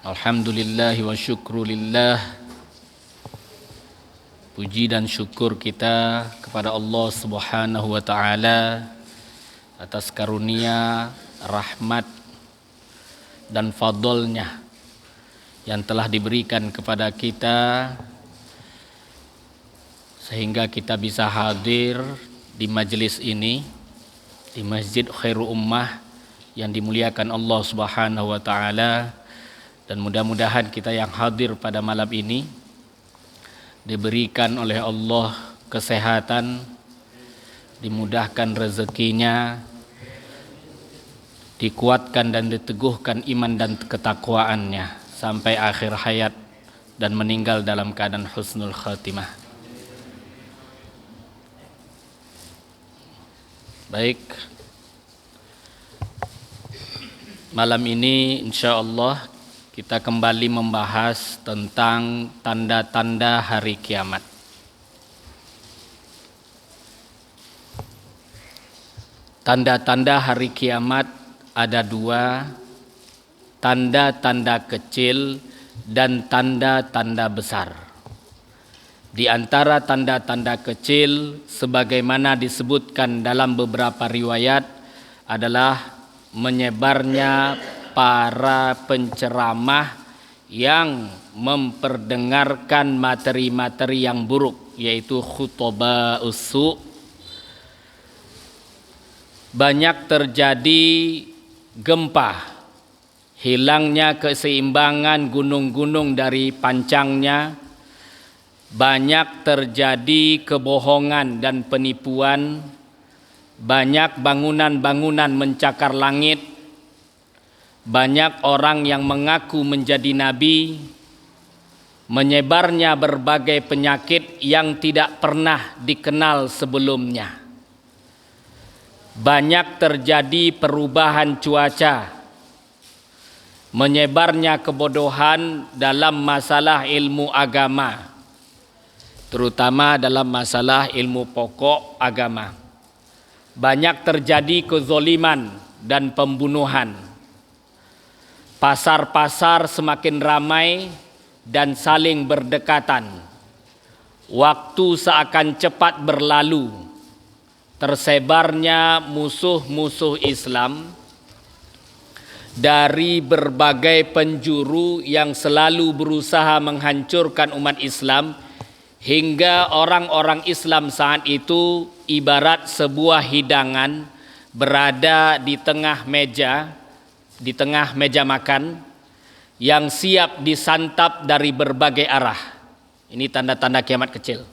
Alhamdulillah wa syukrulillah. Puji dan syukur kita kepada Allah Subhanahu wa taala atas karunia, rahmat dan fadlnya yang telah diberikan kepada kita sehingga kita bisa hadir di majelis ini, di Masjid Khairul Ummah yang dimuliakan Allah Subhanahu wa taala. Dan mudah-mudahan kita yang hadir pada malam ini diberikan oleh Allah kesehatan, dimudahkan rezekinya, dikuatkan dan diteguhkan iman dan ketakwaannya sampai akhir hayat dan meninggal dalam keadaan husnul khatimah. Baik, malam ini insyaallah kita kembali membahas tentang tanda-tanda hari kiamat. Tanda-tanda hari kiamat ada dua, tanda-tanda kecil dan tanda-tanda besar. Di antara tanda-tanda kecil sebagaimana disebutkan dalam beberapa riwayat adalah menyebarnya para penceramah yang memperdengarkan materi-materi yang buruk, yaitu khutbah usu. Banyak terjadi gempa, hilangnya keseimbangan gunung-gunung dari pancangnya, banyak terjadi kebohongan dan penipuan, banyak bangunan-bangunan mencakar langit, banyak orang yang mengaku menjadi nabi, menyebarnya berbagai penyakit yang tidak pernah dikenal sebelumnya. Banyak terjadi perubahan cuaca, menyebarnya kebodohan dalam masalah ilmu agama, terutama dalam masalah ilmu pokok agama. Banyak terjadi kezoliman dan pembunuhan. Pasar-pasar semakin ramai dan saling berdekatan. Waktu seakan cepat berlalu. Tersebarnya musuh-musuh Islam dari berbagai penjuru yang selalu berusaha menghancurkan umat Islam, hingga orang-orang Islam saat itu ibarat sebuah hidangan berada di tengah meja makan yang siap disantap dari berbagai arah. Ini tanda-tanda kiamat kecil.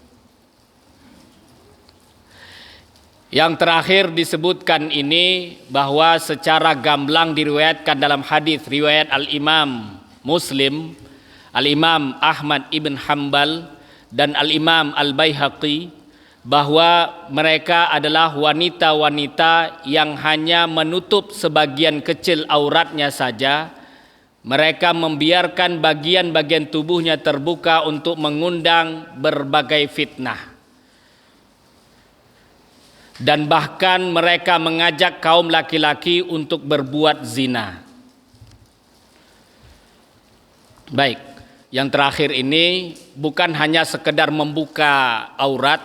Yang terakhir disebutkan ini bahwa secara gamblang diriwayatkan dalam hadis riwayat Al-Imam Muslim, Al-Imam Ahmad ibn Hanbal dan Al-Imam Al-Baihaqi, bahwa mereka adalah wanita-wanita yang hanya menutup sebagian kecil auratnya saja. Mereka membiarkan bagian-bagian tubuhnya terbuka untuk mengundang berbagai fitnah. Dan bahkan mereka mengajak kaum laki-laki untuk berbuat zina. Baik, yang terakhir ini bukan hanya sekedar membuka aurat,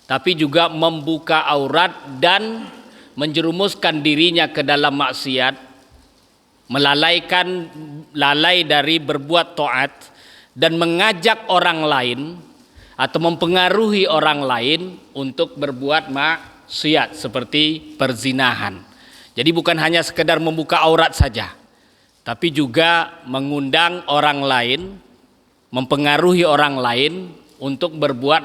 tapi juga membuka aurat dan menjerumuskan dirinya ke dalam maksiat, lalai dari berbuat taat, dan mengajak orang lain atau mempengaruhi orang lain untuk berbuat maksiat seperti perzinahan. Jadi bukan hanya sekedar membuka aurat saja, tapi juga mengundang orang lain, mempengaruhi orang lain untuk berbuat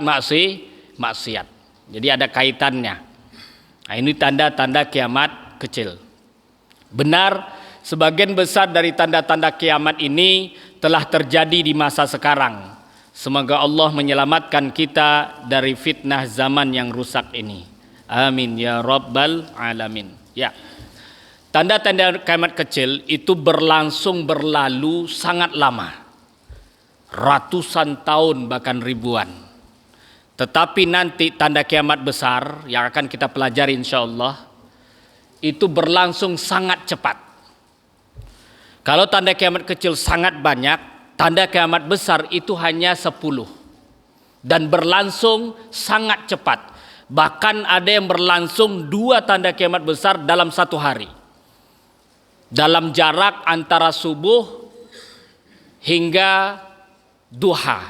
maksiat. Jadi ada kaitannya. Nah, ini tanda-tanda kiamat kecil. Benar, sebagian besar dari tanda-tanda kiamat ini telah terjadi di masa sekarang. Semoga Allah menyelamatkan kita dari fitnah zaman yang rusak ini. Amin ya rabbal alamin. Ya. Tanda-tanda kiamat kecil itu berlalu sangat lama. Ratusan tahun bahkan ribuan. Tetapi nanti tanda kiamat besar yang akan kita pelajari insyaallah itu berlangsung sangat cepat. Kalau tanda kiamat kecil sangat banyak, tanda kiamat besar itu hanya 10 dan berlangsung sangat cepat. Bahkan ada yang berlangsung 2 tanda kiamat besar dalam 1 hari, dalam jarak antara subuh hingga duha,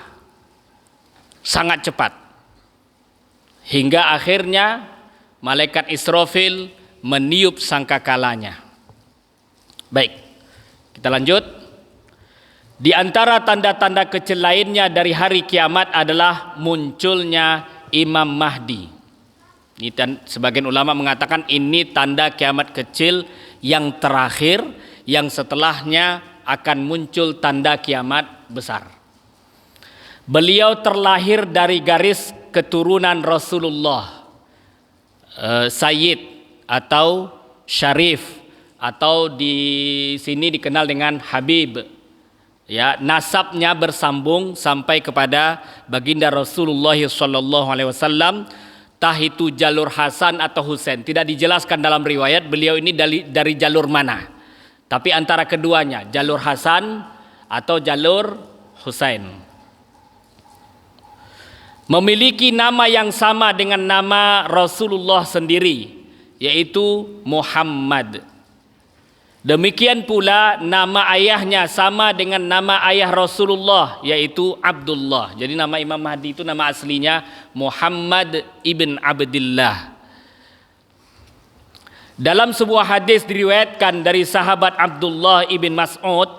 sangat cepat, hingga akhirnya malaikat Israfil meniup sangkakalanya. Baik, kita lanjut. Di antara tanda-tanda kecil lainnya dari hari kiamat adalah munculnya Imam Mahdi. Ini sebagian ulama mengatakan ini tanda kiamat kecil yang terakhir, yang setelahnya akan muncul tanda kiamat besar. Beliau terlahir dari garis keturunan Rasulullah, Sayyid atau Syarif, atau di sini dikenal dengan Habib. Ya, nasabnya bersambung sampai kepada baginda Rasulullah sallallahu alaihi wasallam. Tah itu jalur Hasan atau Husain, tidak dijelaskan dalam riwayat beliau ini dari jalur mana. Tapi antara keduanya, jalur Hasan atau jalur Husain. Memiliki nama yang sama dengan nama Rasulullah sendiri, yaitu Muhammad. Demikian pula nama ayahnya sama dengan nama ayah Rasulullah, yaitu Abdullah. Jadi nama Imam Mahdi itu nama aslinya Muhammad ibn Abdillah. Dalam sebuah hadis diriwayatkan dari sahabat Abdullah ibn Mas'ud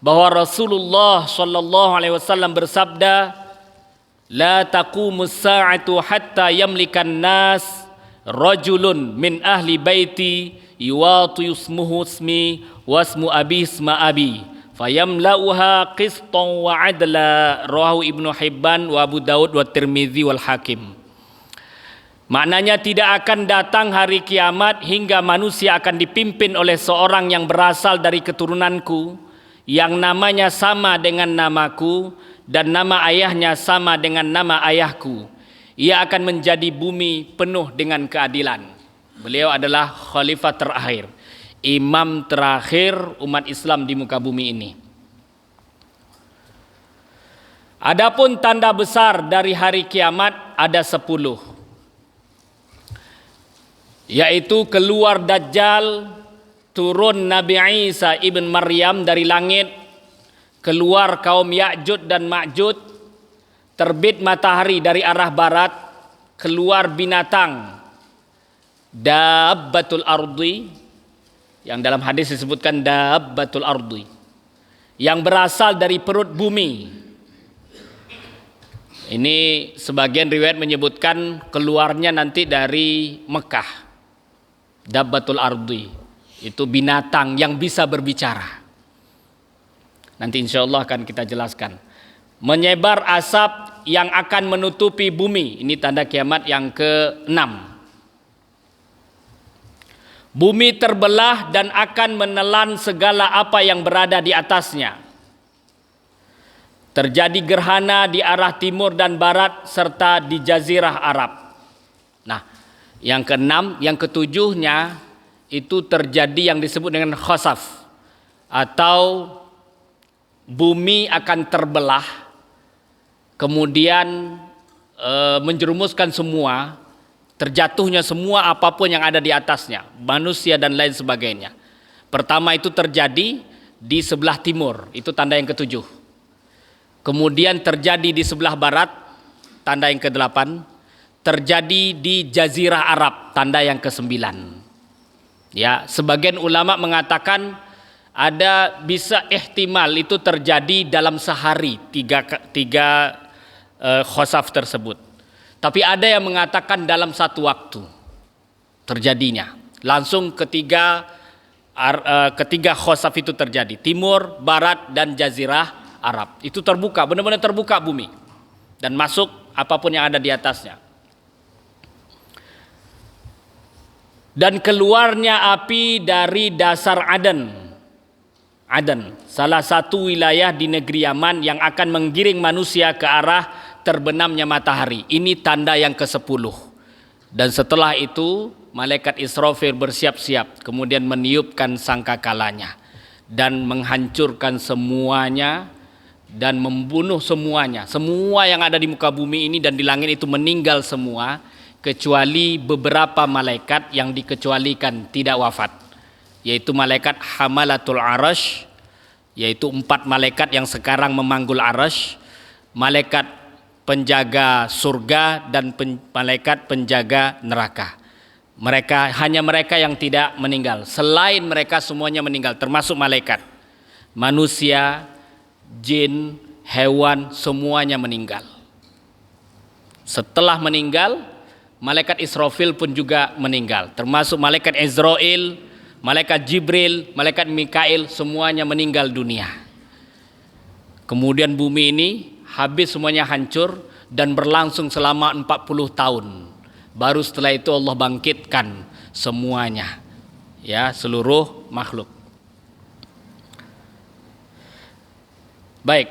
bahwa Rasulullah sallallahu alaihi wasallam bersabda, "La taqumus sa'atu hatta yamlikan nas rajulun min ahli baiti yuwatu yusmuhu ismi wasmu abi isma abi fayamla'uha qistan wa adla." Rawahu Ibnu Hibban wa Abu Daud wa Tirmizi wal Hakim. Maknanya tidak akan datang hari kiamat hingga manusia akan dipimpin oleh seorang yang berasal dari keturunanku, yang namanya sama dengan namaku dan nama ayahnya sama dengan nama ayahku. Ia akan menjadi bumi penuh dengan keadilan. Beliau adalah khalifah terakhir, imam terakhir umat Islam di muka bumi ini. Adapun tanda besar dari hari kiamat ada 10, yaitu keluar Dajjal, turun Nabi Isa ibn Maryam dari langit, keluar kaum Ya'jud dan Ma'jud, terbit matahari dari arah barat, keluar binatang Dabbatul Ardi, yang dalam hadis disebutkan Dabbatul Ardi, yang berasal dari perut bumi. Ini sebagian riwayat menyebutkan keluarnya nanti dari Mekah. Dabbatul Ardi itu binatang yang bisa berbicara. Nanti insya Allah akan kita jelaskan. Menyebar asap yang akan menutupi bumi. Ini tanda kiamat yang ke-6. Bumi terbelah dan akan menelan segala apa yang berada di atasnya. Terjadi gerhana di arah timur dan barat serta di Jazirah Arab. Nah, yang ke-6, yang ke-7-nya itu terjadi yang disebut dengan khasaf, atau bumi akan terbelah, kemudian menjerumuskan semua, terjatuhnya semua apapun yang ada di atasnya, manusia dan lain sebagainya. Pertama itu terjadi di sebelah timur, itu tanda yang ke-7. Kemudian terjadi di sebelah barat, tanda yang ke-8. Terjadi di Jazirah Arab, tanda yang ke-9. Ya, sebagian ulama mengatakan ada bisa ihtimal itu terjadi dalam sehari tiga khosaf tersebut. Tapi ada yang mengatakan dalam satu waktu terjadinya. Langsung ketiga khosaf itu terjadi. Timur, barat, dan Jazirah Arab. Itu terbuka, benar-benar terbuka bumi. Dan masuk apapun yang ada di atasnya. Dan keluarnya api dari dasar Aden, salah satu wilayah di negeri Yaman yang akan menggiring manusia ke arah terbenamnya matahari. Ini tanda yang ke-10. Dan setelah itu malaikat Israfil bersiap-siap, kemudian meniupkan sangkakalanya. dan menghancurkan semuanya dan membunuh semuanya. Semua yang ada di muka bumi ini dan di langit itu meninggal semua, kecuali beberapa malaikat yang dikecualikan tidak wafat, yaitu malaikat hamalatul arash, yaitu 4 malaikat yang sekarang memanggul arash, malaikat penjaga surga dan malaikat penjaga neraka. Hanya mereka yang tidak meninggal. Selain mereka semuanya meninggal, termasuk malaikat, manusia, jin, hewan, semuanya meninggal. Setelah meninggal, malaikat Israfil pun juga meninggal, termasuk malaikat Israel, malaikat Jibril, malaikat Mikail, semuanya meninggal dunia. Kemudian bumi ini habis semuanya hancur dan berlangsung selama 40 tahun. Baru setelah itu Allah bangkitkan semuanya, ya, seluruh makhluk. Baik.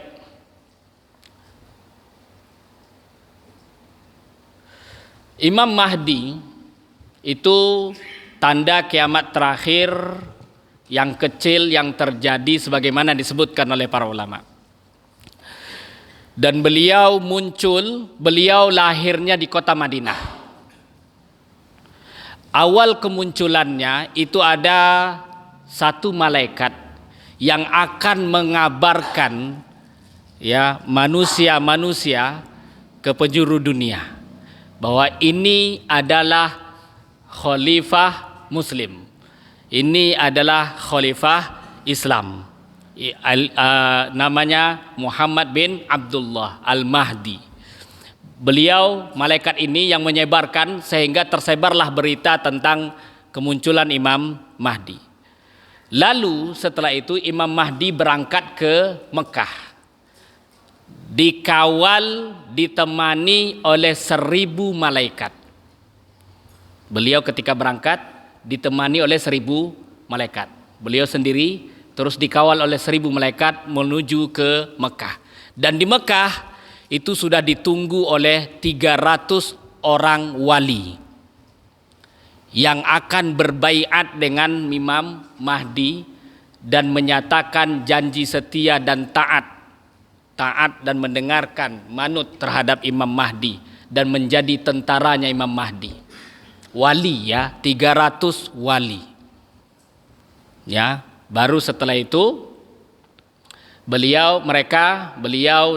Imam Mahdi itu tanda kiamat terakhir yang kecil yang terjadi sebagaimana disebutkan oleh para ulama. Dan beliau lahirnya di kota Madinah. Awal kemunculannya itu ada satu malaikat yang akan mengabarkan, ya, manusia-manusia ke penjuru dunia bahwa ini adalah khalifah Muslim, ini adalah khalifah Islam, namanya Muhammad bin Abdullah Al-Mahdi. Beliau, malaikat ini yang menyebarkan sehingga tersebarlah berita tentang kemunculan Imam Mahdi. Lalu setelah itu Imam Mahdi berangkat ke Mekah, dikawal, ditemani oleh 1000 malaikat. Beliau ketika berangkat ditemani oleh 1000 malaikat. Beliau sendiri terus dikawal oleh 1000 malaikat menuju ke Mekah. Dan di Mekah itu sudah ditunggu oleh 300 orang wali yang akan berbaiat dengan Imam Mahdi dan menyatakan janji setia dan taat dan mendengarkan, manut terhadap Imam Mahdi dan menjadi tentaranya Imam Mahdi. Wali, ya, 300 wali. Ya, baru setelah itu beliau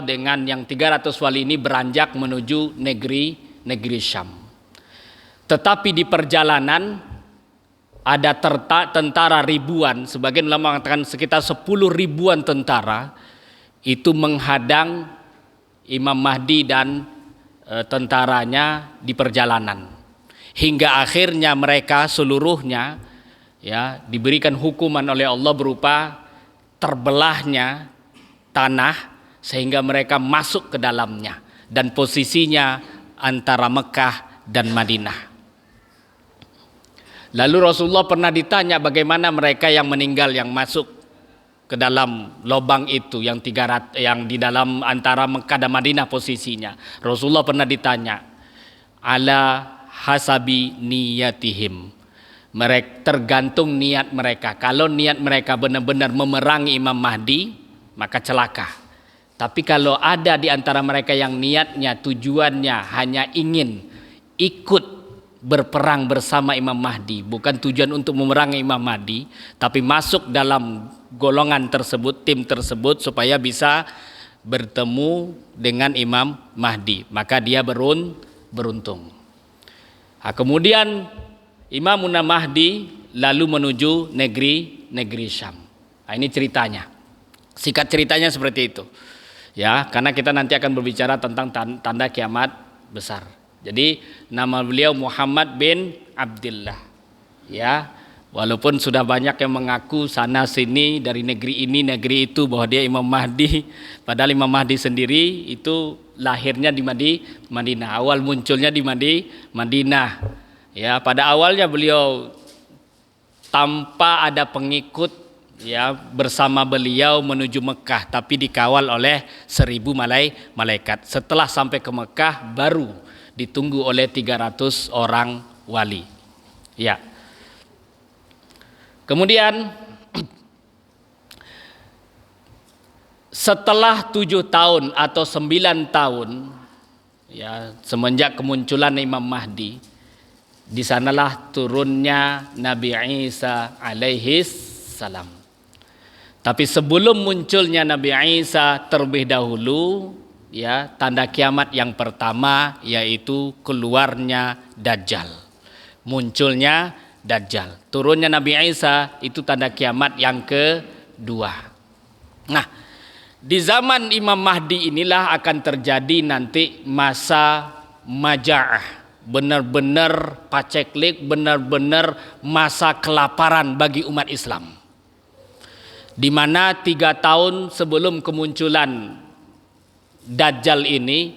dengan yang 300 wali ini beranjak menuju negeri Syam. Tetapi di perjalanan ada tentara ribuan, sebagian ulama mengatakan sekitar 10 ribuan tentara itu menghadang Imam Mahdi dan tentaranya di perjalanan. Hingga akhirnya mereka seluruhnya, ya, diberikan hukuman oleh Allah berupa terbelahnya tanah sehingga mereka masuk ke dalamnya dan posisinya antara Mekah dan Madinah. Lalu Rasulullah pernah ditanya bagaimana mereka yang meninggal yang masuk ke dalam lubang itu yang 300 yang di dalam antara Mekah dan Madinah posisinya. Rasulullah pernah ditanya, ala hasabi niyatihim. Mereka tergantung niat mereka. Kalau niat mereka benar-benar memerangi Imam Mahdi, maka celaka. Tapi kalau ada di antara mereka yang niatnya, tujuannya hanya ingin ikut berperang bersama Imam Mahdi, bukan tujuan untuk memerangi Imam Mahdi, tapi masuk dalam golongan tersebut, tim tersebut supaya bisa bertemu dengan Imam Mahdi, maka dia beruntung. Nah, kemudian Imam Mahdi lalu menuju negeri Syam. Nah, ini ceritanya. Singkat ceritanya seperti itu. Ya, karena kita nanti akan berbicara tentang tanda kiamat besar. Jadi nama beliau Muhammad bin Abdullah. Ya, walaupun sudah banyak yang mengaku sana sini dari negeri ini negeri itu bahwa dia Imam Mahdi, padahal Imam Mahdi sendiri itu lahirnya di Madinah. Awal munculnya di Madinah. Ya, pada awalnya beliau tanpa ada pengikut, ya, bersama beliau menuju Mekah, tapi dikawal oleh 1000 malaikat. Setelah sampai ke Mekah baru ditunggu oleh 300 orang wali. Ya. Kemudian setelah 7 tahun atau 9 tahun, ya, semenjak kemunculan Imam Mahdi, di sanalah turunnya Nabi Isa alaihi salam. Tapi sebelum munculnya Nabi Isa terlebih dahulu, ya, tanda kiamat yang pertama yaitu keluarnya Dajjal. Munculnya Dajjal. Turunnya Nabi Isa itu tanda kiamat yang kedua. Nah, di zaman Imam Mahdi inilah akan terjadi nanti masa maja'ah, benar-benar paceklik, benar-benar masa kelaparan bagi umat Islam. Di mana 3 tahun sebelum kemunculan Dajjal ini,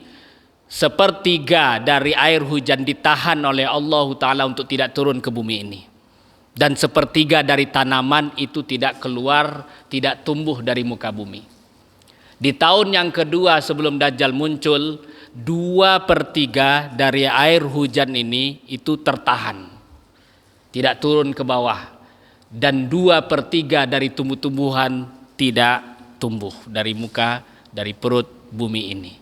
sepertiga dari air hujan ditahan oleh Allah Ta'ala untuk tidak turun ke bumi ini. Dan sepertiga dari tanaman itu tidak keluar, tidak tumbuh dari muka bumi. Di tahun yang kedua sebelum Dajjal muncul, 2/3 dari air hujan ini itu tertahan, tidak turun ke bawah. Dan 2/3 dari tumbuh-tumbuhan tidak tumbuh dari muka, dari perut bumi ini.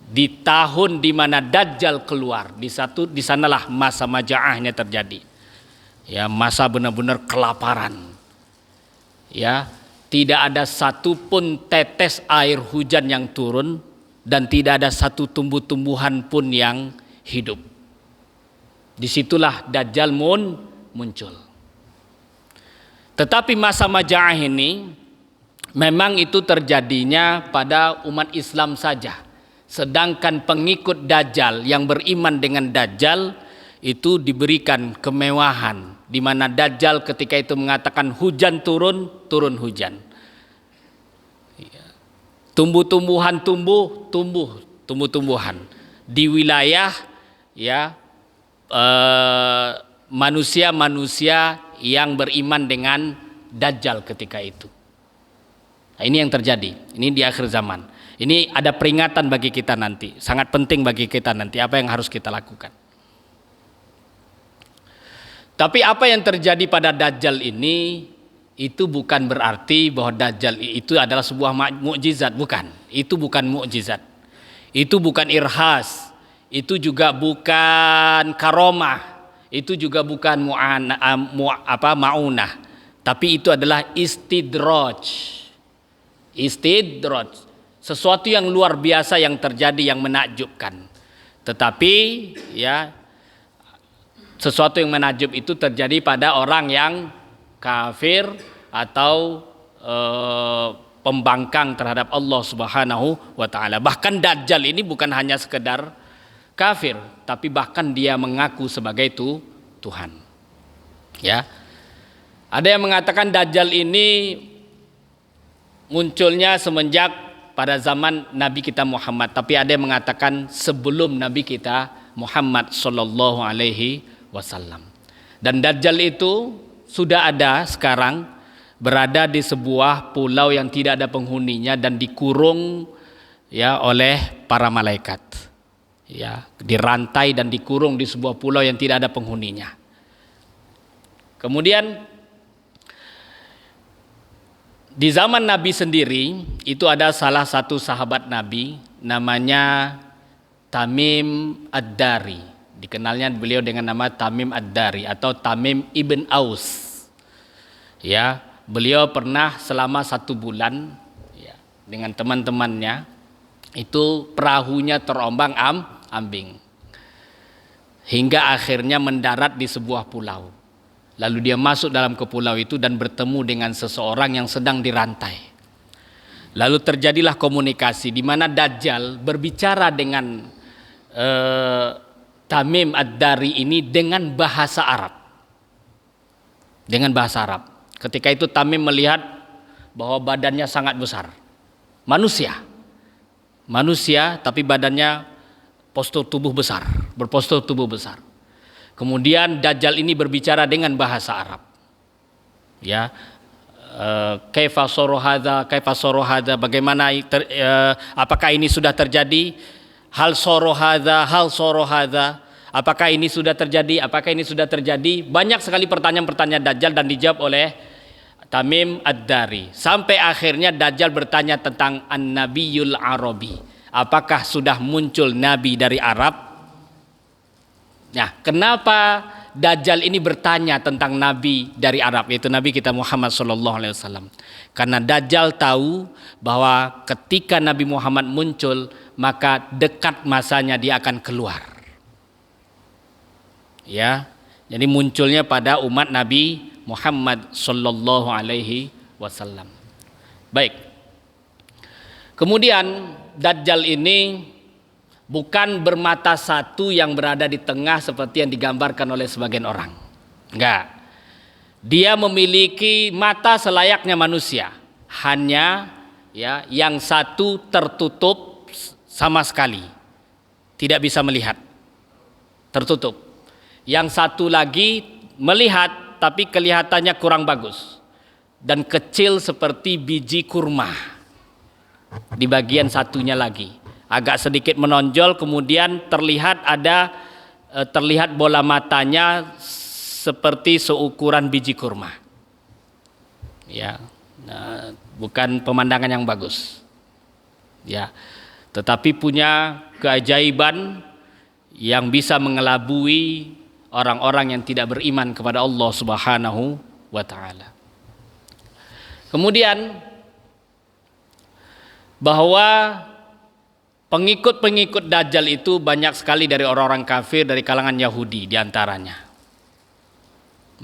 Di tahun di mana Dajjal keluar, di sanalah masa maja'ahnya terjadi. Ya, masa benar-benar kelaparan. Ya, tidak ada satupun tetes air hujan yang turun dan tidak ada satu tumbuh-tumbuhan pun yang hidup. Disitulah Dajjal muncul. Tetapi masa maja'ah ini memang itu terjadinya pada umat Islam saja. Sedangkan pengikut Dajjal yang beriman dengan Dajjal itu diberikan kemewahan, di mana Dajjal ketika itu mengatakan hujan turun hujan. Tumbuh-tumbuhan tumbuh-tumbuhan di wilayah, ya, manusia-manusia yang beriman dengan Dajjal ketika itu. Nah, ini yang terjadi. Ini di akhir zaman. Ini ada peringatan bagi kita nanti. Sangat penting bagi kita nanti apa yang harus kita lakukan. Tapi apa yang terjadi pada Dajjal ini itu bukan berarti bahwa Dajjal itu adalah sebuah mukjizat, bukan. Itu bukan mukjizat. Itu bukan irhas. Itu juga bukan karomah. Itu juga bukan ma'unah, tapi itu adalah istidraj. Sesuatu yang luar biasa yang terjadi, yang menakjubkan. Tetapi, ya, sesuatu yang menakjub itu terjadi pada orang yang kafir atau pembangkang terhadap Allah Subhanahu wa Ta'ala. Bahkan Dajjal ini bukan hanya sekedar kafir, tapi bahkan dia mengaku sebagai Tuhan. Ya. Ada yang mengatakan Dajjal ini munculnya semenjak pada zaman Nabi kita Muhammad, tapi ada yang mengatakan sebelum Nabi kita Muhammad sallallahu alaihi wasallam. Dan Dajjal itu sudah ada sekarang, berada di sebuah pulau yang tidak ada penghuninya dan dikurung, ya, oleh para malaikat. Ya, dirantai dan dikurung di sebuah pulau yang tidak ada penghuninya. Kemudian di zaman Nabi sendiri itu ada salah satu sahabat Nabi namanya Tamim Ad-Dari. Dikenalnya beliau dengan nama Tamim Ad-Dari atau Tamim ibn Aus. Ya, beliau pernah selama 1 bulan, ya, dengan teman-temannya itu perahunya terombang-ambing hingga akhirnya mendarat di sebuah pulau. Lalu dia masuk dalam ke pulau itu dan bertemu dengan seseorang yang sedang dirantai. Lalu terjadilah komunikasi di mana Dajjal berbicara dengan Tamim Ad-Dari ini dengan bahasa Arab. Dengan bahasa Arab. Ketika itu Tamim melihat bahwa badannya sangat besar. Manusia tapi badannya postur tubuh besar, berpostur tubuh besar. Kemudian Dajjal ini berbicara dengan bahasa Arab. Ya, kaifa sorohada, bagaimana apakah ini sudah terjadi? Hal sorohada, apakah ini sudah terjadi? Apakah ini sudah terjadi? Banyak sekali pertanyaan-pertanyaan Dajjal dan dijawab oleh Tamim Ad-Dari. Sampai akhirnya Dajjal bertanya tentang An-Nabiyul Arabi. Apakah sudah muncul nabi dari Arab? Nah, kenapa Dajjal ini bertanya tentang nabi dari Arab, yaitu Nabi kita Muhammad SAW? Karena Dajjal tahu bahwa ketika Nabi Muhammad muncul, maka dekat masanya dia akan keluar. Ya, jadi munculnya pada umat Nabi Muhammad sallallahu alaihi wasallam. Baik. Kemudian Dajjal ini bukan bermata satu yang berada di tengah seperti yang digambarkan oleh sebagian orang. Enggak. Dia memiliki mata selayaknya manusia. Hanya ya yang satu tertutup sama sekali. Tidak bisa melihat. Tertutup. Yang satu lagi melihat tapi kelihatannya kurang bagus dan kecil seperti biji kurma. Di bagian satunya lagi agak sedikit menonjol, kemudian terlihat bola matanya seperti seukuran biji kurma. Ya, nah, bukan pemandangan yang bagus. Ya, tetapi punya keajaiban yang bisa mengelabui orang-orang yang tidak beriman kepada Allah Subhanahu wa taala. Kemudian bahwa pengikut-pengikut Dajjal itu banyak sekali dari orang-orang kafir dari kalangan Yahudi diantaranya.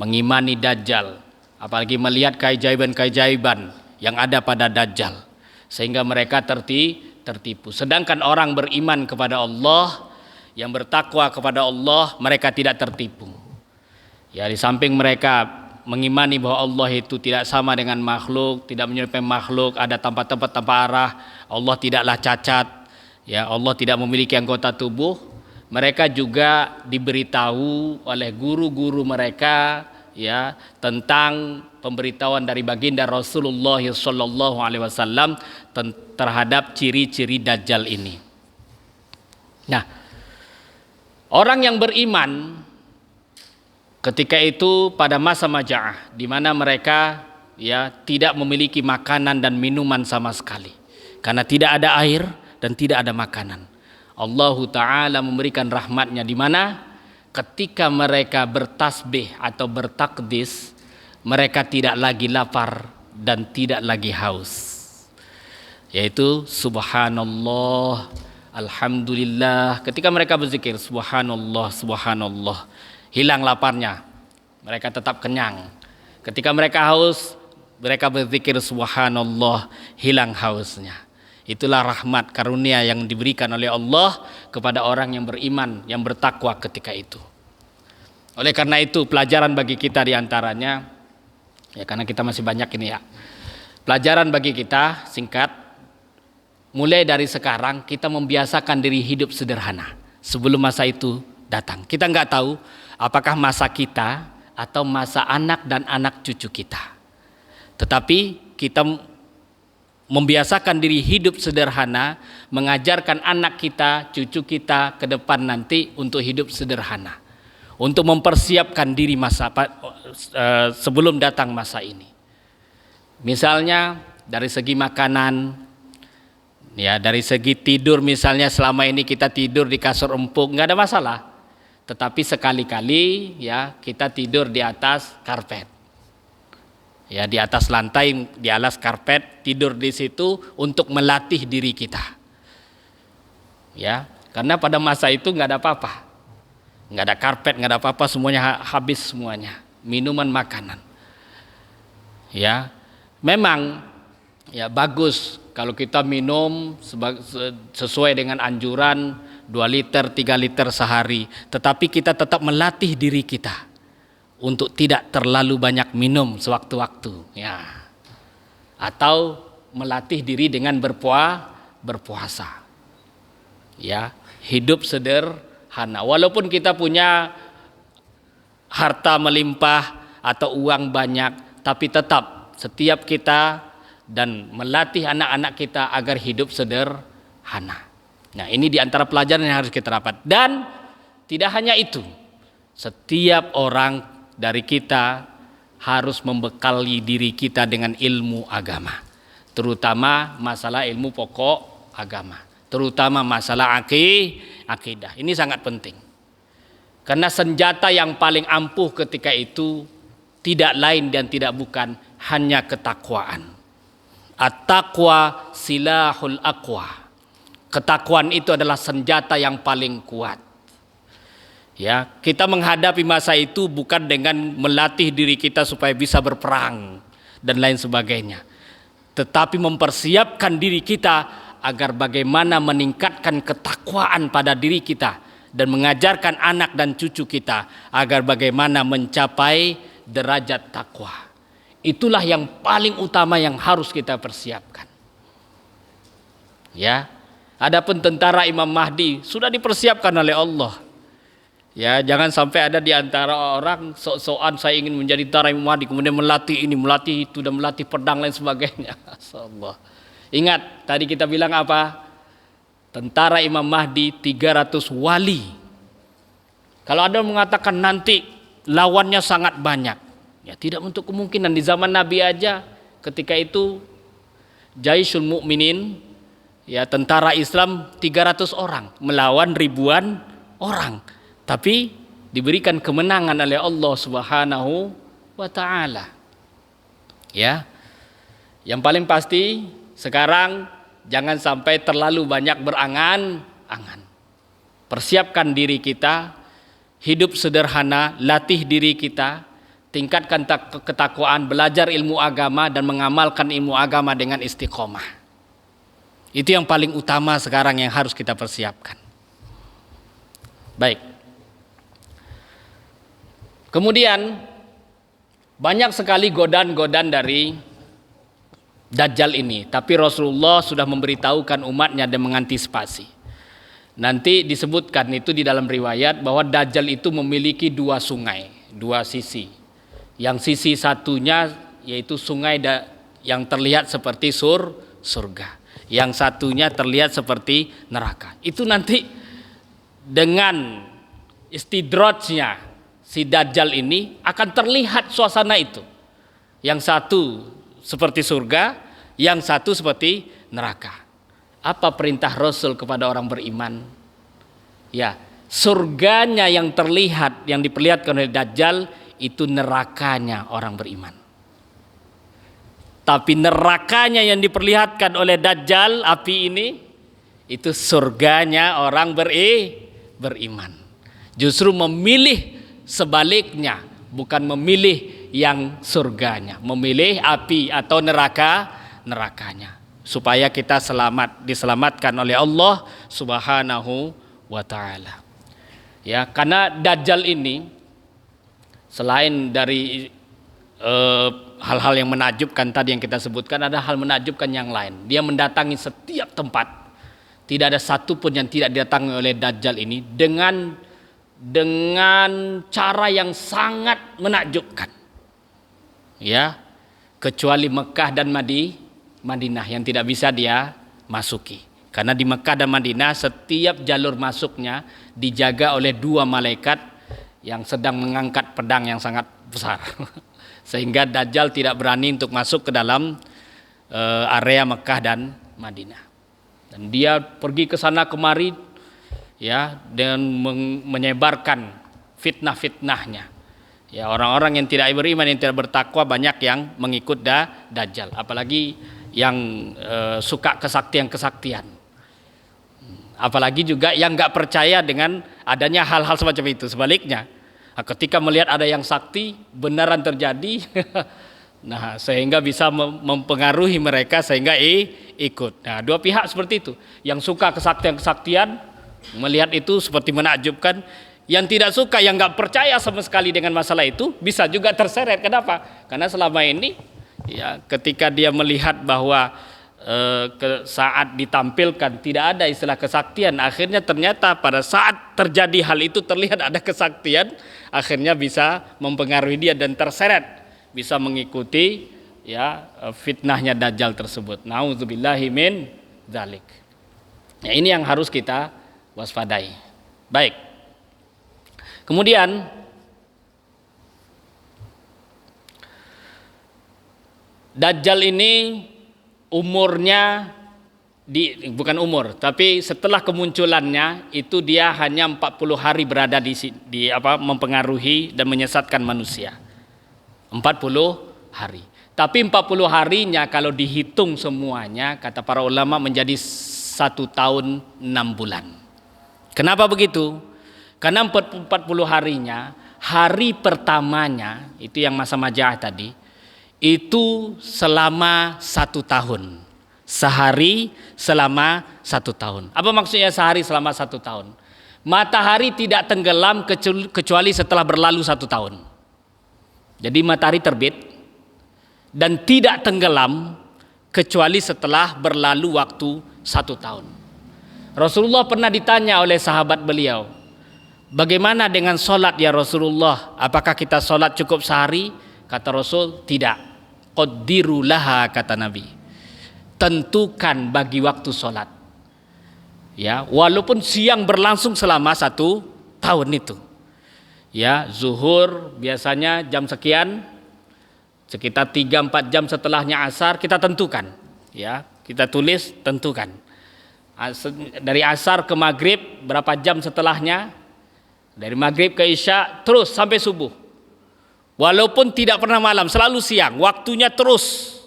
Mengimani Dajjal, apalagi melihat keajaiban-keajaiban yang ada pada Dajjal, sehingga mereka tertipu. Sedangkan orang beriman kepada Allah, yang bertakwa kepada Allah, mereka tidak tertipu. Ya, di samping mereka mengimani bahwa Allah itu tidak sama dengan makhluk, tidak menyerupai makhluk, ada tempat-tempat tanpa arah, Allah tidaklah cacat, ya, Allah tidak memiliki anggota tubuh. Mereka juga diberitahu oleh guru-guru mereka, ya, tentang pemberitahuan dari baginda Rasulullah SAW terhadap ciri-ciri Dajjal ini. Nah, orang yang beriman ketika itu pada masa Maja'ah, di mana mereka ya tidak memiliki makanan dan minuman sama sekali, karena tidak ada air dan tidak ada makanan. Allah Ta'ala memberikan rahmatnya, di mana ketika mereka bertasbih atau bertakdis, mereka tidak lagi lapar dan tidak lagi haus, yaitu subhanallah, alhamdulillah. Ketika mereka berzikir subhanallah, subhanallah, hilang laparnya, mereka tetap kenyang. Ketika mereka haus, mereka berzikir subhanallah, hilang hausnya. Itulah rahmat karunia yang diberikan oleh Allah kepada orang yang beriman, yang bertakwa ketika itu. Oleh karena itu pelajaran bagi kita diantaranya, ya karena kita masih banyak ini ya, pelajaran bagi kita singkat, mulai dari sekarang kita membiasakan diri hidup sederhana sebelum masa itu datang. Kita nggak tahu apakah masa kita atau masa anak dan anak cucu kita. Tetapi kita membiasakan diri hidup sederhana, mengajarkan anak kita, cucu kita ke depan nanti untuk hidup sederhana, untuk mempersiapkan diri sebelum datang masa ini. Misalnya dari segi makanan, ya, dari segi tidur, misalnya selama ini kita tidur di kasur empuk, nggak ada masalah. Tetapi sekali-kali ya kita tidur di atas karpet. Ya, di atas lantai, di atas karpet, tidur di situ untuk melatih diri kita. Ya, karena pada masa itu nggak ada apa-apa. Nggak ada karpet, nggak ada apa-apa, semuanya habis semuanya. Minuman, makanan. Ya, memang ya bagus kalau kita minum sesuai dengan anjuran 2 liter, 3 liter sehari. Tetapi kita tetap melatih diri kita untuk tidak terlalu banyak minum sewaktu-waktu, ya. Atau melatih diri dengan berpuasa. Ya, hidup sederhana. Walaupun kita punya harta melimpah atau uang banyak, tapi tetap setiap kita dan melatih anak-anak kita agar hidup sederhana. Nah, ini diantara pelajaran yang harus kita dapat. Dan tidak hanya itu, setiap orang dari kita harus membekali diri kita dengan ilmu agama, terutama masalah ilmu pokok agama, terutama masalah akidah. Ini sangat penting. Karena senjata yang paling ampuh ketika itu tidak lain dan tidak bukan hanya ketakwaan. At-taqwa silahul aqwa. Ketakwaan itu adalah senjata yang paling kuat. Ya, kita menghadapi masa itu bukan dengan melatih diri kita supaya bisa berperang dan lain sebagainya, tetapi mempersiapkan diri kita agar bagaimana meningkatkan ketakwaan pada diri kita dan mengajarkan anak dan cucu kita agar bagaimana mencapai derajat takwa. Itulah yang paling utama yang harus kita persiapkan. Ya, adapun tentara Imam Mahdi sudah dipersiapkan oleh Allah. Ya, jangan sampai ada di antara orang sok-sokan saya ingin menjadi tentara Imam Mahdi, kemudian melatih ini, melatih itu, dan melatih pedang lain sebagainya. Allah. Ingat, tadi kita bilang apa? Tentara Imam Mahdi 300 wali. Kalau ada yang mengatakan nanti lawannya sangat banyak, ya tidak untuk kemungkinan. Di zaman Nabi aja ketika itu Jaisul Mukminin, ya tentara Islam 300 orang melawan ribuan orang. Tapi diberikan kemenangan oleh Allah Subhanahu wa taala. Ya. Yang paling pasti sekarang jangan sampai terlalu banyak berangan-angan. Persiapkan diri kita, hidup sederhana, latih diri kita, tingkatkan ketakwaan, belajar ilmu agama dan mengamalkan ilmu agama dengan istiqomah. Itu yang paling utama sekarang yang harus kita persiapkan. Baik. Kemudian banyak sekali godaan-godaan dari Dajjal ini, tapi Rasulullah sudah memberitahukan umatnya dan mengantisipasi. Nanti disebutkan itu di dalam riwayat bahwa Dajjal itu memiliki dua sungai, dua sisi. Yang sisi satunya yaitu sungai yang terlihat seperti surga. Yang satunya terlihat seperti neraka. Itu nanti dengan istidrajnya si Dajjal ini akan terlihat suasana itu. Yang satu seperti surga, yang satu seperti neraka. Apa perintah Rasul kepada orang beriman? Ya, surganya yang terlihat, yang diperlihatkan oleh Dajjal itu nerakanya orang beriman. Tapi nerakanya yang diperlihatkan oleh Dajjal, api ini, itu surganya orang beriman. Justru memilih sebaliknya, bukan memilih yang surganya, memilih api atau nerakanya, supaya kita diselamatkan oleh Allah Subhanahu wa taala. Ya, karena Dajjal ini selain dari hal-hal yang menakjubkan tadi yang kita sebutkan, ada hal menakjubkan yang lain. Dia mendatangi setiap tempat. Tidak ada satupun yang tidak didatangi oleh Dajjal ini dengan cara yang sangat menakjubkan, ya, kecuali Mekah dan Madinah yang tidak bisa dia masuki, karena di Mekah dan Madinah setiap jalur masuknya dijaga oleh dua malaikat yang sedang mengangkat pedang yang sangat besar, sehingga Dajjal tidak berani untuk masuk ke dalam area Mekah dan Madinah, dan dia pergi ke sana kemari, ya, dan menyebarkan fitnah-fitnahnya. Ya, orang-orang yang tidak beriman, yang tidak bertakwa banyak yang mengikut Dajjal, apalagi yang suka kesaktian-kesaktian. Apalagi juga yang nggak percaya dengan adanya hal-hal semacam itu. Sebaliknya, ketika melihat ada yang sakti benaran terjadi, nah sehingga bisa mempengaruhi mereka sehingga ikut. Nah, dua pihak seperti itu, yang suka kesaktian-kesaktian melihat itu seperti menakjubkan, yang tidak suka, yang nggak percaya sama sekali dengan masalah itu bisa juga terseret. Kenapa? Karena selama ini, ya, ketika dia melihat bahwa saat ditampilkan tidak ada istilah kesaktian, akhirnya ternyata pada saat terjadi hal itu terlihat ada kesaktian, akhirnya bisa mempengaruhi dia dan terseret, bisa mengikuti, ya, fitnahnya Dajjal tersebut. Nauzubillahi min dzalik. Ya, ini yang harus kita waspadai. Baik. Kemudian Dajjal ini umurnya bukan umur, tapi setelah kemunculannya itu dia hanya 40 hari berada di mempengaruhi dan menyesatkan manusia. 40 hari. Tapi 40 harinya kalau dihitung semuanya, kata para ulama, menjadi 1 tahun 6 bulan. Kenapa begitu? Karena 40 harinya, hari pertamanya itu yang masa majah tadi, itu selama 1 tahun. Sehari selama 1 tahun. Apa maksudnya sehari selama 1 tahun? Matahari tidak tenggelam kecuali setelah berlalu 1 tahun. Jadi matahari terbit dan tidak tenggelam kecuali setelah berlalu waktu 1 tahun. Rasulullah pernah ditanya oleh sahabat beliau, bagaimana dengan sholat ya Rasulullah? Apakah kita sholat cukup sehari? Kata Rasul, tidak. Qaddiru laha, kata Nabi. Tentukan bagi waktu sholat. Ya, walaupun siang berlangsung selama 1 tahun itu. Ya, zuhur biasanya jam sekian, sekitar 3-4 jam setelahnya asar kita tentukan. Ya, kita tulis tentukan. Dari asar ke maghrib berapa jam setelahnya? Dari maghrib ke isya terus sampai subuh. Walaupun tidak pernah malam, selalu siang, waktunya terus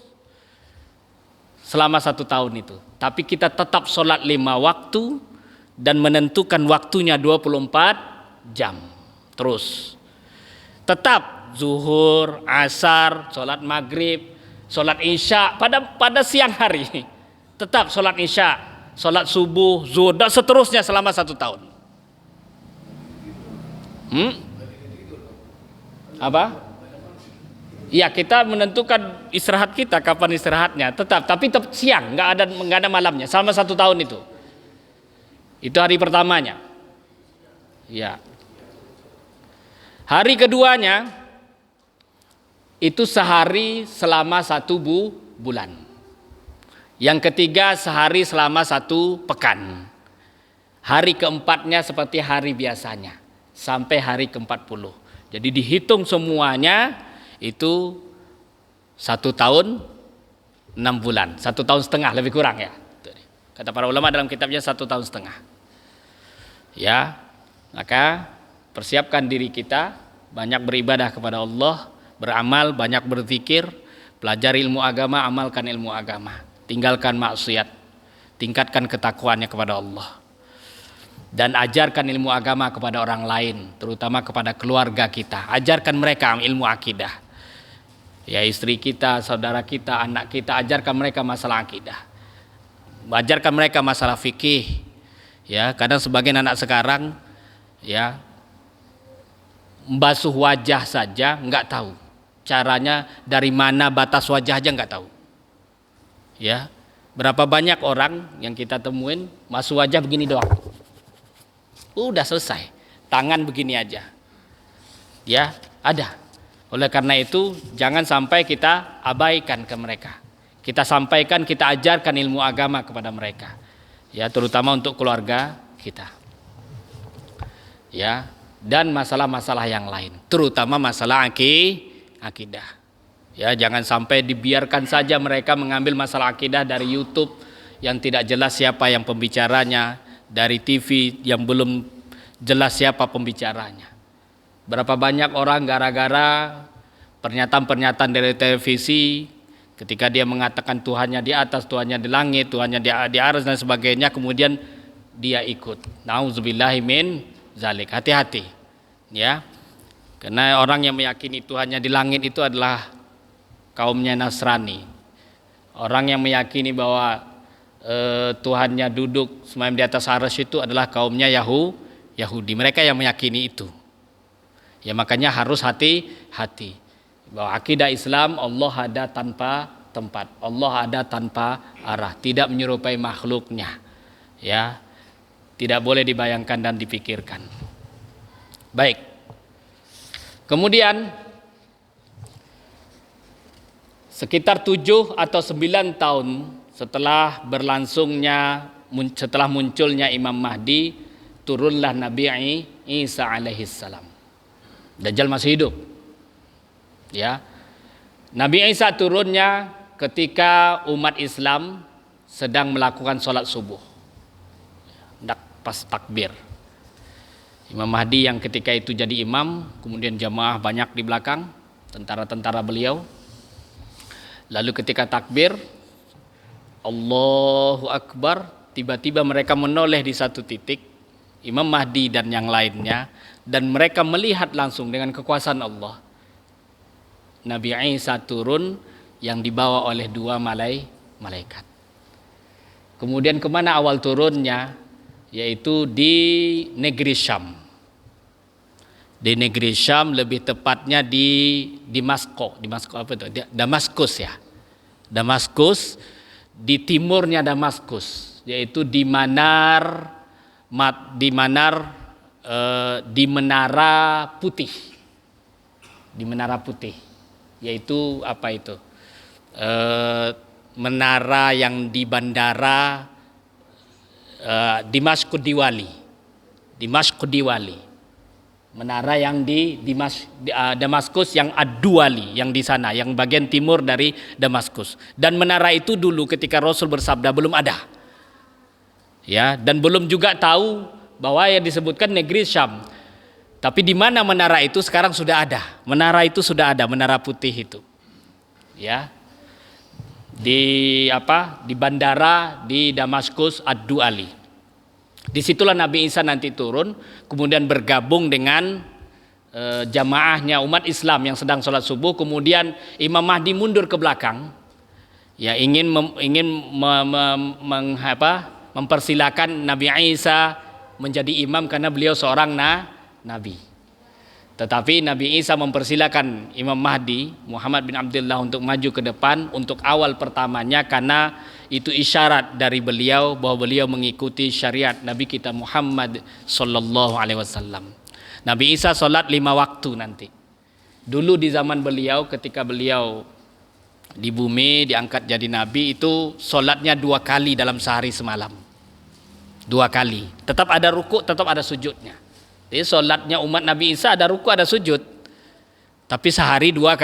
selama 1 tahun itu. Tapi kita tetap sholat 5 waktu dan menentukan waktunya 24 jam terus. Tetap zuhur, asar, sholat maghrib, sholat isya pada siang hari. Tetap sholat isya, sholat subuh, zuhur dan seterusnya selama 1 tahun. Apa? Ya, kita menentukan istirahat kita kapan istirahatnya, tapi tetap siang, nggak ada malamnya selama 1 tahun itu. Itu hari pertamanya. Ya. Hari keduanya itu sehari selama 1 bulan. Yang ketiga sehari selama 1 pekan. Hari keempatnya seperti hari biasanya sampai hari ke-40. Jadi dihitung semuanya itu 1 tahun 6 bulan, 1 tahun setengah lebih kurang ya. Kata para ulama dalam kitabnya 1 tahun setengah. Ya, maka persiapkan diri kita, banyak beribadah kepada Allah, beramal, banyak berzikir, pelajari ilmu agama, amalkan ilmu agama, tinggalkan maksiat, tingkatkan ketakwaannya kepada Allah. Dan ajarkan ilmu agama kepada orang lain, terutama kepada keluarga kita. Ajarkan mereka ilmu akidah. Ya, istri kita, saudara kita, anak kita, ajarkan mereka masalah akidah. Ajarkan mereka masalah fikih. Ya, kadang sebagian anak sekarang ya membasuh wajah saja nggak tahu. Caranya dari mana batas wajah aja nggak tahu. Ya, berapa banyak orang yang kita temuin basuh wajah begini doang. Udah selesai, tangan begini aja. Ya, ada. Oleh karena itu jangan sampai kita abaikan ke mereka. Kita sampaikan, kita ajarkan ilmu agama kepada mereka. Ya, terutama untuk keluarga kita. Ya, dan masalah-masalah yang lain, terutama masalah akidah. Ya, jangan sampai dibiarkan saja mereka mengambil masalah akidah dari YouTube yang tidak jelas siapa yang pembicaranya, dari TV yang belum jelas siapa pembicaranya. Berapa banyak orang gara-gara pernyataan-pernyataan dari televisi, ketika dia mengatakan Tuhannya di atas, Tuhannya di langit, Tuhannya di aras dan sebagainya, kemudian dia ikut. Nauzubillahi min zalik. Hati-hati. Ya. Karena orang yang meyakini Tuhannya di langit itu adalah kaumnya Nasrani. Orang yang meyakini bahwa Tuhannya duduk semayam di atas arsy itu adalah kaumnya Yahudi. Mereka yang meyakini itu. Ya, makanya harus hati-hati bahwa akidah Islam Allah ada tanpa tempat, Allah ada tanpa arah, tidak menyerupai makhluknya. Ya, tidak boleh dibayangkan dan dipikirkan. Baik. Kemudian sekitar 7 atau 9 tahun setelah munculnya Imam Mahdi, turunlah Nabi Isa alaihissalam. Dajjal masih hidup. Ya. Nabi Isa turunnya ketika umat Islam sedang melakukan sholat subuh, hendak pas takbir. Imam Mahdi yang ketika itu jadi imam, kemudian jamaah banyak di belakang, tentara-tentara beliau. Lalu ketika takbir, Allahu Akbar, tiba-tiba mereka menoleh di satu titik, Imam Mahdi dan yang lainnya, dan mereka melihat langsung dengan kekuasaan Allah. Nabi Isa turun yang dibawa oleh dua malaikat. Kemudian kemana awal turunnya? Yaitu di negeri Syam. Di negeri Syam, lebih tepatnya di Damaskus ya. Damaskus, di timurnya Damaskus, yaitu di Menara Putih. Di Menara Putih, yaitu apa itu? Menara yang di bandara Dimashq-Diwali. Menara yang di Damaskus yang Ad-Duwali, yang di sana, yang bagian timur dari Damaskus. Dan menara itu dulu ketika Rasul bersabda belum ada. Ya, dan belum juga tahu bahwa yang disebutkan negeri Syam. Tapi di mana menara itu sekarang sudah ada. Menara itu sudah ada, Menara Putih itu. Ya. Di bandara di Damaskus Ad-Duwali. Disitulah Nabi Isa nanti turun, kemudian bergabung dengan jamaahnya umat Islam yang sedang sholat subuh. Kemudian Imam Mahdi mundur ke belakang, ya ingin mempersilakan Nabi Isa menjadi imam karena beliau seorang nabi. Tetapi Nabi Isa mempersilakan Imam Mahdi Muhammad bin Abdullah untuk maju ke depan untuk awal pertamanya, karena itu isyarat dari beliau bahwa beliau mengikuti syariat Nabi kita Muhammad sallallahu alaihi wasallam. Nabi Isa sholat 5 waktu nanti. Dulu di zaman beliau, ketika beliau di bumi diangkat jadi nabi, itu sholatnya 2 kali dalam sehari semalam. 2 kali. Tetap ada ruku', tetap ada sujudnya. Jadi sholatnya umat Nabi Isa ada ruku', ada sujud. Tapi sehari 2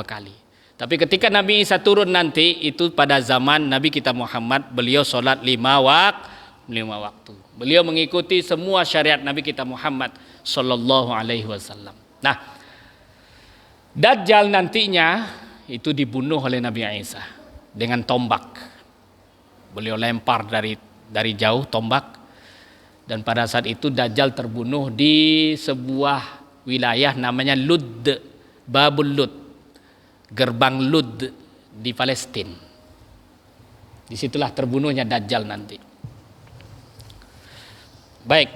kali. Tapi ketika Nabi Isa turun nanti, itu pada zaman Nabi kita Muhammad, beliau sholat 5 waktu. Beliau mengikuti semua syariat Nabi kita Muhammad sallallahu alaihi wasallam. Nah, Dajjal nantinya itu dibunuh oleh Nabi Isa dengan tombak. Beliau lempar dari jauh tombak. Dan pada saat itu Dajjal terbunuh di sebuah wilayah namanya Lud, Babul Lud, gerbang Lud di Palestina. Disitulah terbunuhnya Dajjal nanti. Baik.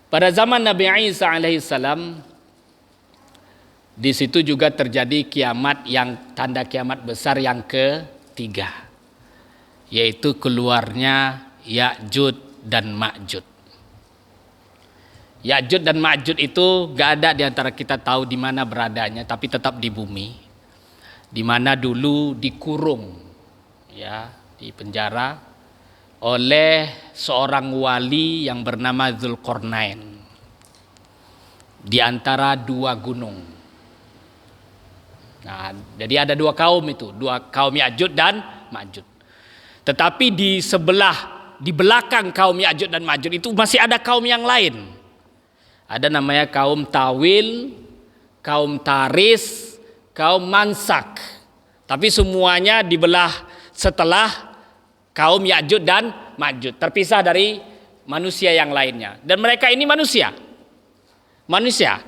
Pada zaman Nabi Isa alaihissalam, di situ juga terjadi kiamat, yang tanda kiamat besar yang ketiga, yaitu keluarnya Ya'juj dan Ma'juj. Ya'juj dan Ma'juj itu gak ada di antara kita tahu di mana beradanya, tapi tetap di bumi, di mana dulu dikurung, ya, di penjara oleh seorang wali yang bernama Dzulqarnain di antara 2 gunung. Nah, jadi ada 2 kaum itu, 2 kaum Ya'juj dan Ma'juj. Tetapi di belakang kaum Ya'juj dan Ma'juj itu masih ada kaum yang lain. Ada namanya kaum Tawil, kaum Taris, kaum Mansak. Tapi semuanya dibelah setelah kaum Ya'juj dan Ma'juj, terpisah dari manusia yang lainnya. Dan mereka ini manusia,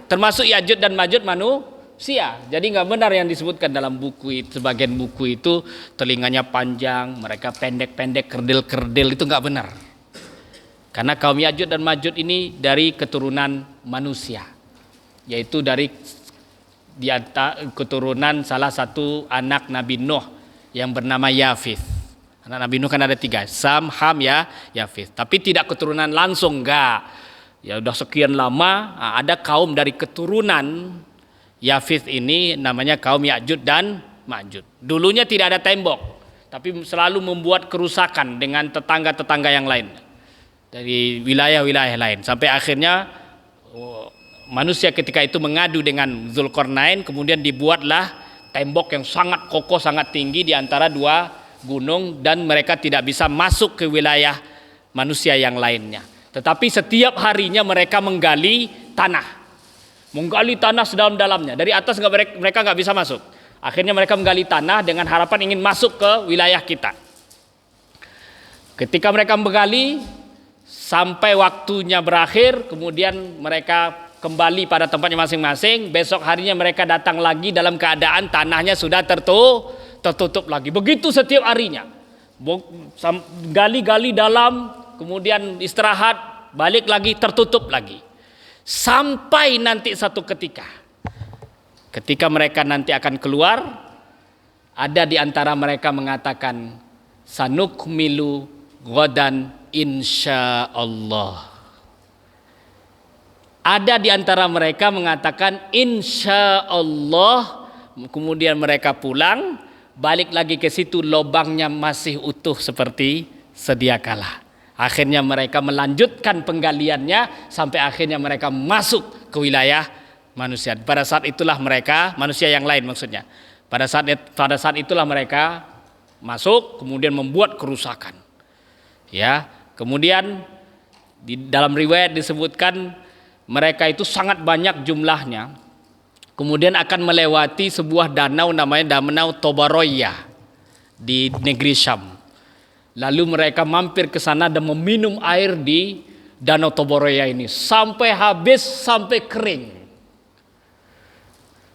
termasuk Ya'juj dan Ma'juj manusia. Jadi nggak benar yang disebutkan dalam buku itu, sebagian buku itu telinganya panjang, mereka pendek-pendek, kerdil-kerdil, itu nggak benar. Karena kaum Ya'juj dan Ma'juj ini dari keturunan manusia, yaitu dari keturunan salah satu anak Nabi Nuh yang bernama Yafith. Anak Nabi Nuh kan ada 3, Sam, Ham, Yafith. Tapi tidak keturunan langsung, enggak. Ya udah sekian lama ada kaum dari keturunan Yafith ini, namanya kaum Ya'juj dan Ma'juj. Dulunya tidak ada tembok, tapi selalu membuat kerusakan dengan tetangga-tetangga yang lain dari wilayah-wilayah lain. Sampai akhirnya manusia ketika itu mengadu dengan Dzulqarnain, kemudian dibuatlah tembok yang sangat kokoh, sangat tinggi di antara dua gunung, dan mereka tidak bisa masuk ke wilayah manusia yang lainnya. Tetapi setiap harinya mereka menggali tanah sedalam-dalamnya. Dari atas mereka nggak bisa masuk. Akhirnya mereka menggali tanah dengan harapan ingin masuk ke wilayah kita. Ketika mereka menggali sampai waktunya berakhir, kemudian mereka kembali pada tempatnya masing-masing. Besok harinya mereka datang lagi dalam keadaan tanahnya sudah tertutup lagi. Begitu setiap harinya. Gali-gali dalam, kemudian istirahat, balik lagi, tertutup lagi. Sampai nanti satu ketika mereka nanti akan keluar, ada di antara mereka mengatakan, sanukmilu ghadan insyaallah. Ada di antara mereka mengatakan insyaallah, kemudian mereka pulang, balik lagi ke situ, lubangnya masih utuh seperti sedia kala. Akhirnya mereka melanjutkan penggaliannya sampai akhirnya mereka masuk ke wilayah manusia. Pada saat itulah mereka, manusia yang lain maksudnya, pada saat itulah mereka masuk, kemudian membuat kerusakan. Ya, kemudian di dalam riwayat disebutkan mereka itu sangat banyak jumlahnya. Kemudian akan melewati sebuah danau namanya Danau Tobaroya di negeri Syam. Lalu mereka mampir ke sana dan meminum air di Danau Tobaroya ini sampai habis, sampai kering.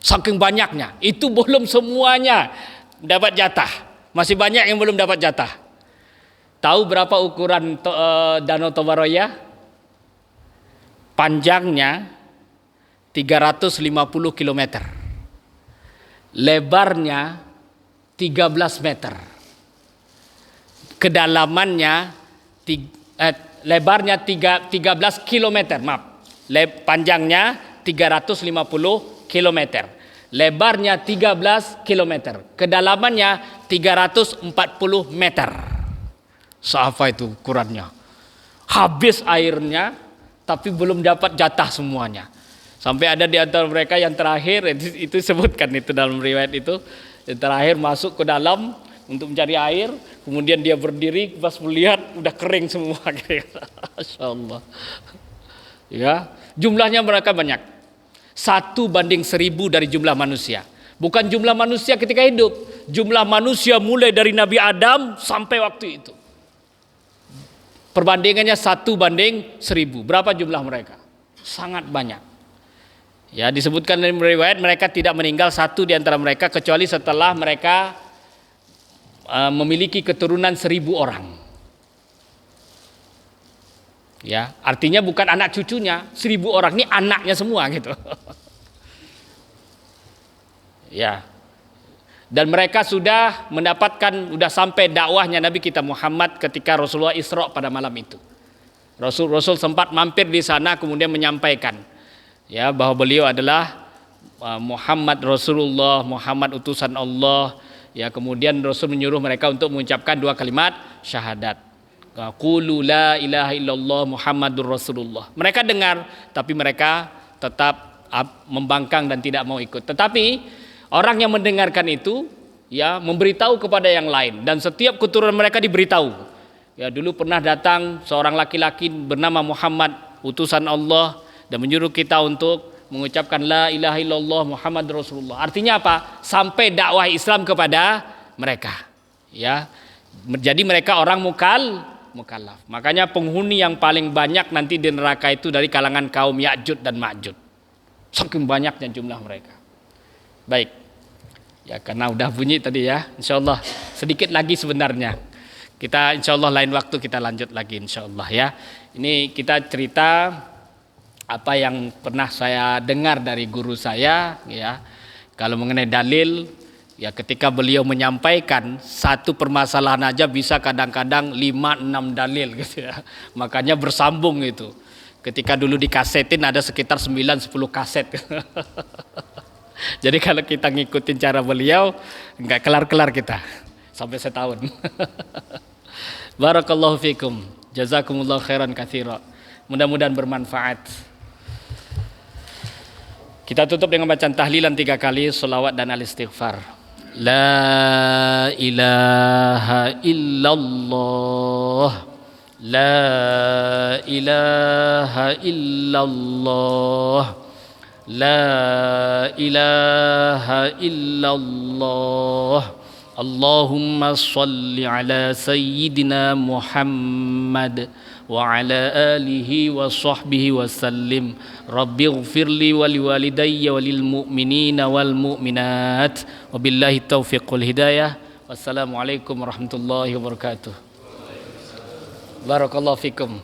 Saking banyaknya, itu belum semuanya dapat jatah. Masih banyak yang belum dapat jatah. Tahu berapa ukuran Danau Tobaroya? Panjangnya 350 km. Lebarnya 13 meter. Kedalamannya lebarnya 13 km, maaf. Panjangnya 350 km. Lebarnya 13 km. Kedalamannya 340 meter. Seapa itu ukurannya? Habis airnya, tapi belum dapat jatah semuanya. Sampai ada di antara mereka yang terakhir, itu sebutkan itu dalam riwayat itu, yang terakhir masuk ke dalam untuk mencari air, kemudian dia berdiri, pas melihat udah kering semua. Masya Allah. Ya, jumlahnya mereka banyak. 1:1000 dari jumlah manusia. Bukan jumlah manusia ketika hidup, jumlah manusia mulai dari Nabi Adam sampai waktu itu. Perbandingannya 1:1000. Berapa jumlah mereka? Sangat banyak. Ya, disebutkan dalam riwayat mereka tidak meninggal satu di antara mereka kecuali setelah mereka memiliki keturunan 1000 orang. Ya, artinya bukan anak cucunya, 1000 orang ini anaknya semua gitu. Ya. Dan mereka sudah mendapatkan, sudah sampai dakwahnya Nabi kita Muhammad ketika Rasulullah Isra pada malam itu. Rasul sempat mampir di sana kemudian menyampaikan ya bahwa beliau adalah Muhammad Rasulullah, Muhammad utusan Allah. Ya, kemudian Rasul menyuruh mereka untuk mengucapkan 2 kalimat syahadat. Qulu la ilaha illallah Muhammadur Rasulullah. Mereka dengar tapi mereka tetap membangkang dan tidak mau ikut. Tetapi orang yang mendengarkan itu ya memberitahu kepada yang lain dan setiap keturunan mereka diberitahu. Ya, dulu pernah datang seorang laki-laki bernama Muhammad utusan Allah dan menyuruh kita untuk mengucapkan la ilaha illallah Muhammad Rasulullah. Artinya apa? Sampai dakwah Islam kepada mereka. Ya. Jadi mereka orang mukallaf. Makanya penghuni yang paling banyak nanti di neraka itu dari kalangan kaum Ya'jud dan Ma'jud. Saking banyaknya jumlah mereka. Baik. Ya, karena udah bunyi tadi ya. Insyaallah sedikit lagi sebenarnya. Kita insyaallah lain waktu kita lanjut lagi insyaallah ya. Ini kita cerita apa yang pernah saya dengar dari guru saya ya. Kalau mengenai dalil ya, ketika beliau menyampaikan satu permasalahan aja bisa kadang-kadang 5-6 dalil gitu ya. Makanya bersambung itu. Ketika dulu dikasetin ada sekitar 9-10 kaset. Jadi kalau kita ngikutin cara beliau enggak kelar-kelar kita sampai setahun. Barakallahu fikum. Jazakumullah khairan katsira. Mudah-mudahan bermanfaat. Kita tutup dengan bacaan tahlilan 3 kali, selawat dan al-istighfar. La ilaha illallah, la ilaha illallah, la ilaha illallah. Allahumma salli ala sayyidina Muhammad wa ala alihi wa sahbihi wa sallim. Rabbighfirli wa liwalidayya wa lil mu'minina wal mu'minat. Wabillahi taufiq wal hidayah. Wassalamualaikum warahmatullahi wabarakatuh. Barakallahu fikum.